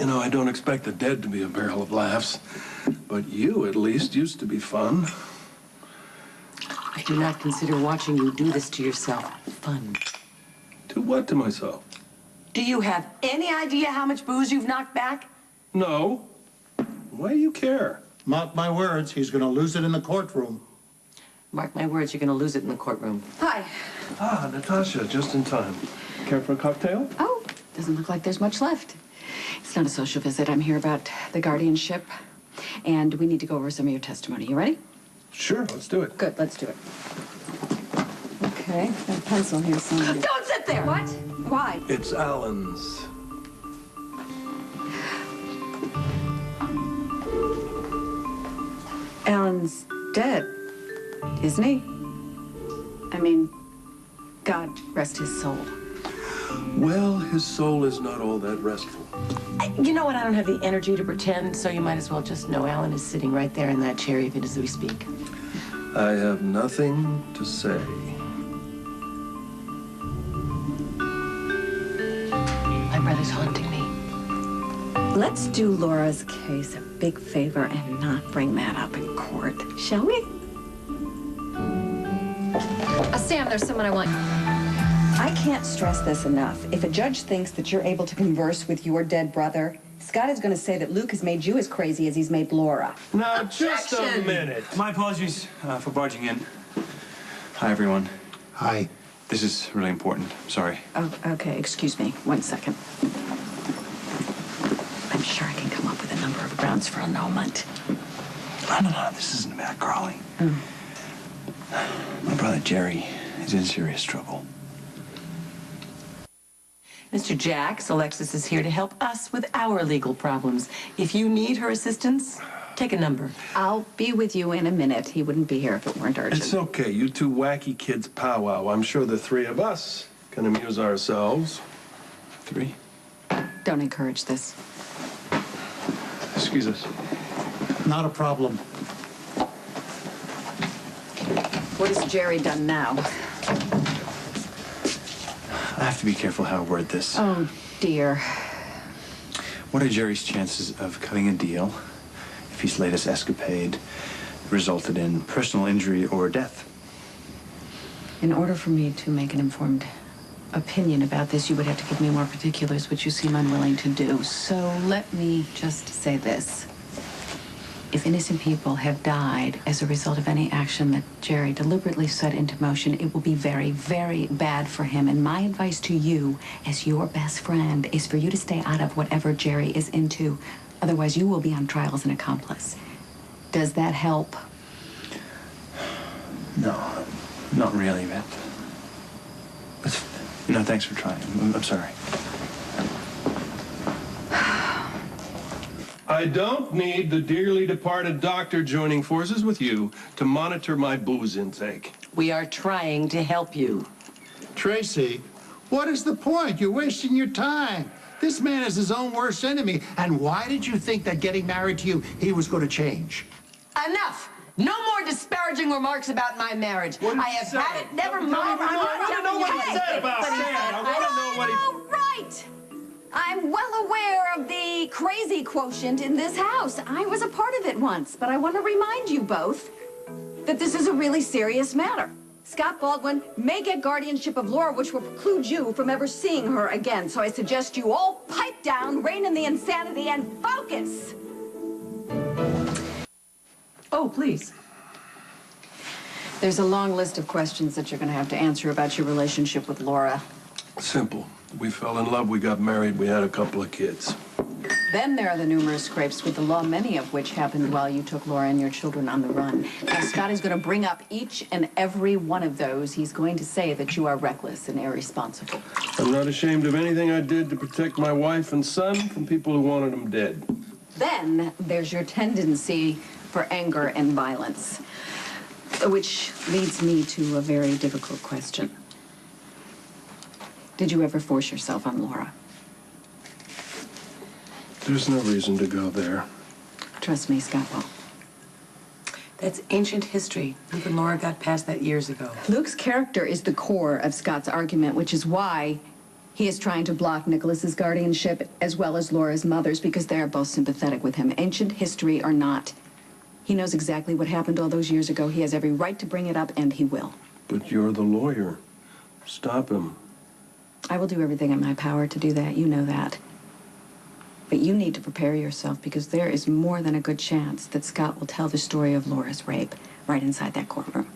You know, I don't expect the dead to be a barrel of laughs, but you, at least, used to be fun. I do not consider watching you do this to yourself fun. Do what to myself? Do you have any idea how much booze you've knocked back? No. Why do you care? Mark my words, he's going to lose it in the courtroom. Mark my words, you're going to lose it in the courtroom. Hi. Ah, Natasha, just in time. Care for a cocktail? Oh, doesn't look like there's much left. It's not a social visit. I'm here about the guardianship, and we need to go over some of your testimony. You ready? Sure, let's do it. Good, let's do it. Okay, got a pencil here somewhere. Don't sit there! What? Why? It's Alan's. Alan's dead, isn't he? I mean, God rest his soul. Well, his soul is not all that restful. You know what? I don't have the energy to pretend, so you might as well just know Alan is sitting right there in that chair even as we speak. I have nothing to say. My brother's haunting me. Let's do Laura's case a big favor and not bring that up in court, shall we? Sam, there's someone I want. I can't stress this enough. If a judge thinks that you're able to converse with your dead brother, Scott is going to say that Luke has made you as crazy as he's made Laura. Now, just a minute. My apologies for barging in. Hi, everyone. Hi. This is really important. Sorry. Oh, okay. Excuse me. 1 second. I'm sure I can come up with a number of grounds for annulment. No. This isn't about Carly. My brother, Jerry, is in serious trouble. Mr. Jax, Alexis is here to help us with our legal problems. If you need her assistance, take a number. I'll be with you in a minute. He wouldn't be here if it weren't urgent. It's okay. You two wacky kids powwow. I'm sure the three of us can amuse ourselves. 3. Don't encourage this. Excuse us. Not a problem. What has Jerry done now? I have to be careful how I word this. Oh, dear. What are Jerry's chances of cutting a deal if his latest escapade resulted in personal injury or death? In order for me to make an informed opinion about this, you would have to give me more particulars, which you seem unwilling to do. So let me just say this. If innocent people have died as a result of any action that Jerry deliberately set into motion, it will be very, very bad for him. And my advice to you, as your best friend, is for you to stay out of whatever Jerry is into. Otherwise, you will be on trial as an accomplice. Does that help? No, not really, but... No, thanks for trying. I'm sorry. I don't need the dearly departed doctor joining forces with you to monitor my booze intake. We are trying to help you. Tracy, what is the point? You're wasting your time. This man is his own worst enemy. And why did you think that getting married to you, he was going to change? Enough! No more disparaging remarks about my marriage. I have had it. Never mind. I want to know what he said about Sam. I want to know what he... All right. I'm well aware of the crazy quotient in this house. I was a part of it once, but I want to remind you both that this is a really serious matter. Scott Baldwin may get guardianship of Laura, which will preclude you from ever seeing her again. So I suggest you all pipe down, rein in the insanity, and focus. Oh, please. There's a long list of questions that you're going to have to answer about your relationship with Laura. Simple. We fell in love, we got married, we had a couple of kids. Then there are the numerous scrapes with the law, many of which happened while you took Laura and your children on the run. Now, Scott is going to bring up each and every one of those. He's going to say that you are reckless and irresponsible. I'm not ashamed of anything I did to protect my wife and son from people who wanted them dead. Then there's your tendency for anger and violence, which leads me to a very difficult question. Did you ever force yourself on Laura? There's no reason to go there. Trust me, Scott will. That's ancient history. Luke and Laura got past that years ago. Luke's character is the core of Scott's argument, which is why He is trying to block Nicholas's guardianship as well as Laura's mother's because they are both sympathetic with him, ancient history or not. He knows exactly what happened all those years ago. He has every right to bring it up, and he will. But you're the lawyer. Stop him. I will do everything in my power to do that. You know that. But you need to prepare yourself because there is more than a good chance that Scott will tell the story of Laura's rape right inside that courtroom.